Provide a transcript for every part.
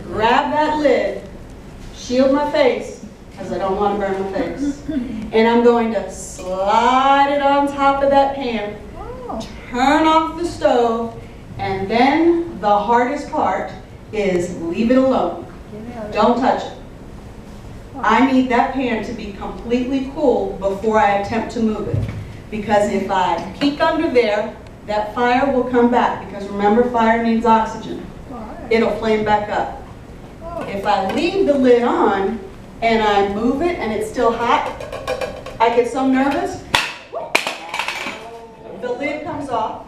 grab that lid, shield my face, because I don't want to burn my face. And I'm going to slide it on top of that pan, turn off the stove, and then the hardest part is leave it alone. Don't touch it. I need that pan to be completely cool before I attempt to move it. Because if I peek under there, that fire will come back. Because remember, fire needs oxygen. It'll flame back up. If I leave the lid on and I move it and it's still hot, I get so nervous, the lid comes off.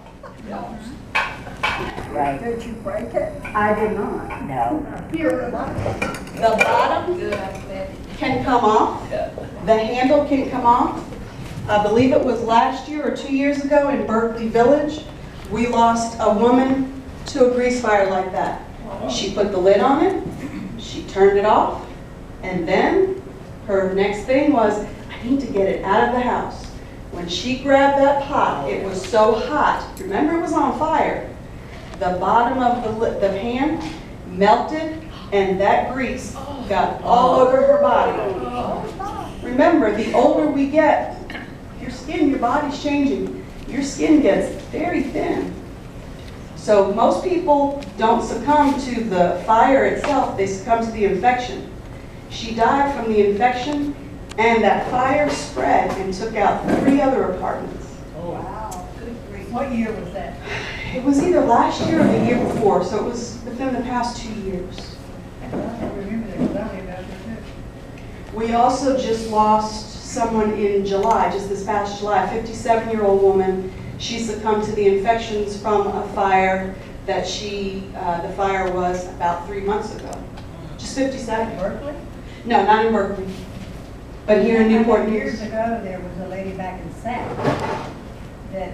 Right. Did you break it? I did not. No. The bottom can come off. The handle can come off. I believe it was last year or 2 years ago in Berkeley Village, we lost a woman to a grease fire like that. She put the lid on it, she turned it off, and then her next thing was, I need to get it out of the house. When she grabbed that pot, it was so hot. Remember, it was on fire. The bottom of the pan melted, and that grease got all over her body. Remember, the older we get, your skin, your body's changing. Your skin gets very thin. So most people don't succumb to the fire itself, they succumb to the infection. She died from the infection, and that fire spread and took out 3 other apartments. Oh, wow. What year was that? It was either last year or the year before, so it was within the past 2 years. I don't remember that, because I about that. We also just lost someone in July, just this past July, a 57-year-old woman. She succumbed to the infections from a fire that the fire was about 3 months ago. Just 57. Berkeley? No, not in Berkeley, but here in Newport News. Years ago, there was a lady back in South that,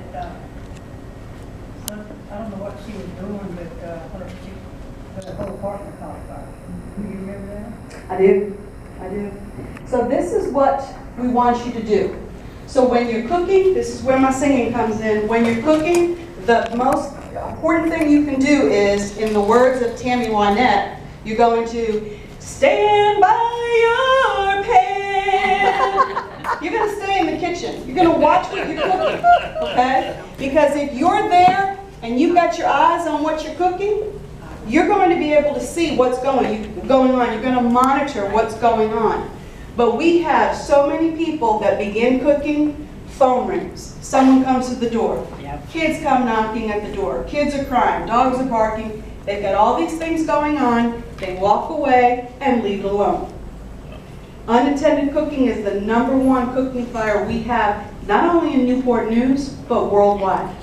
I don't know what she was doing, but her whole apartment caught fire. Do you remember that? I do. So this is what we want you to do. So when you're cooking, this is where my singing comes in. When you're cooking, the most important thing you can do is, in the words of Tammy Wynette, you're going to stand by your pan. You're going to stay in the kitchen. You're going to watch what you're cooking, okay? Because if you're there and you've got your eyes on what you're cooking, you're going to be able to see what's going on. You're going to monitor what's going on. But we have so many people that begin cooking, phone rings. Someone comes to the door. Yep. Kids come knocking at the door. Kids are crying. Dogs are barking. They've got all these things going on. They walk away and leave it alone. Unattended cooking is the #1 cooking fire we have, not only in Newport News, but worldwide.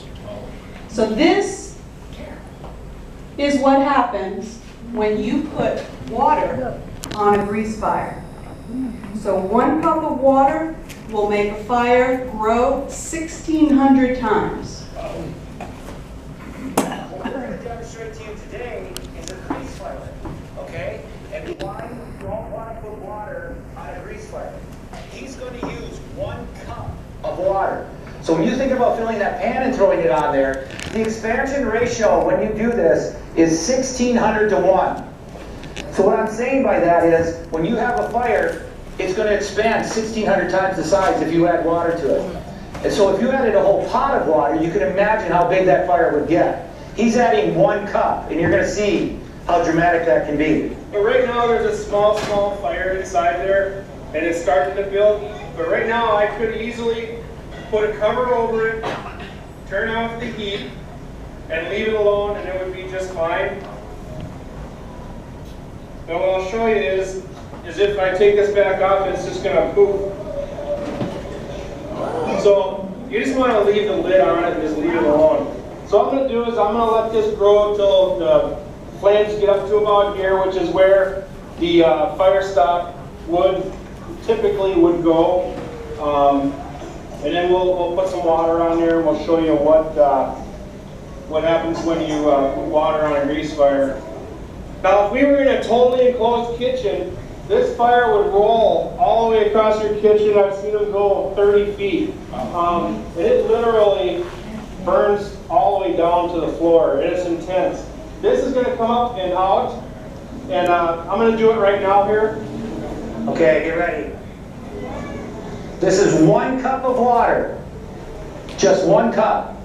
So this is what happens when you put water on a grease fire. So 1 cup of water will make a fire grow 1,600 times. What we're going to demonstrate to you today is a grease fire, okay? And why you don't want to put water on a grease fire. He's going to use 1 cup of water. So when you think about filling that pan and throwing it on there, the expansion ratio when you do this is 1,600 to 1. So what I'm saying by that is, when you have a fire, it's going to expand 1,600 times the size if you add water to it. And so if you added a whole pot of water, you can imagine how big that fire would get. He's adding 1 cup, and you're going to see how dramatic that can be. But right now there's a small fire inside there, and it's starting to build. But right now I could easily put a cover over it, turn off the heat, and leave it alone, and it would be just fine. Now what I'll show you is if I take this back off, it's just going to poof. So you just want to leave the lid on it and just leave it alone. So what I'm going to do is I'm going to let this grow until the flames get up to about here, which is where the fire stock wood typically would go. And then we'll put some water on there and we'll show you what happens when you put water on a grease fire. Now if we were in a totally enclosed kitchen, this fire would roll all the way across your kitchen. I've seen them go 30 feet. And it literally burns all the way down to the floor. It is intense. This is going to come up and out, And I'm going to do it right now here. Okay, get ready. This is 1 cup of water. Just 1 cup.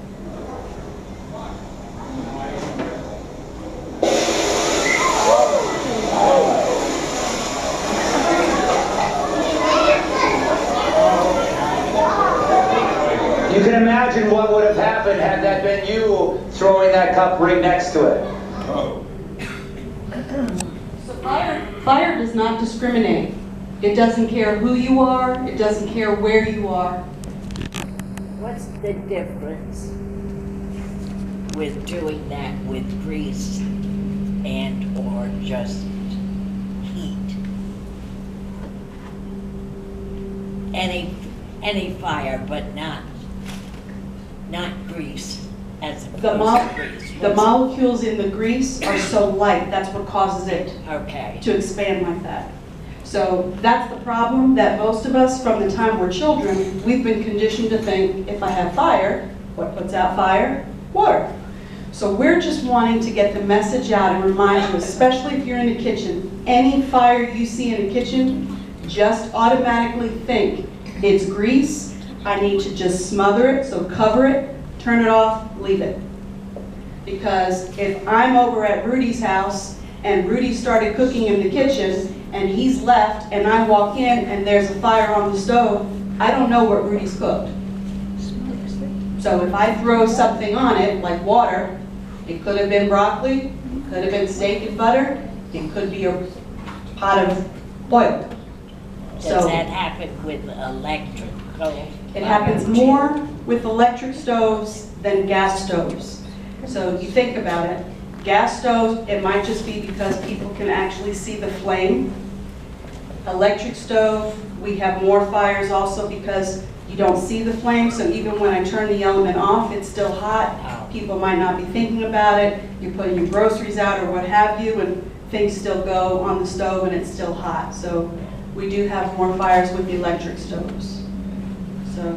You can imagine what would have happened had that been you throwing that cup right next to it. So fire does not discriminate. It doesn't care who you are. It doesn't care where you are. What's the difference with doing that with grease and or just heat? Any fire, but not grease as opposed to grease. The molecules in the grease are so light, that's what causes it Okay. to expand like that. So that's the problem, that most of us, from the time we're children, we've been conditioned to think, if I have fire, what puts out fire? Water. So we're just wanting to get the message out and remind you, especially if you're in the kitchen, any fire you see in the kitchen, just automatically think, it's grease, I need to just smother it, so cover it, turn it off, leave it. Because if I'm over at Rudy's house and Rudy started cooking in the kitchen and he's left and I walk in and there's a fire on the stove, I don't know what Rudy's cooked. So if I throw something on it, like water, it could have been broccoli, could have been steak and butter, it could be a pot of boiled. Does that happen with electrical? It happens more with electric stoves than gas stoves. So you think about it, gas stoves, it might just be because people can actually see the flame. Electric stove, we have more fires also because you don't see the flame, so even when I turn the element off, it's still hot. People might not be thinking about it. You're putting your groceries out or what have you, and things still go on the stove and it's still hot. So we do have more fires with the electric stoves. So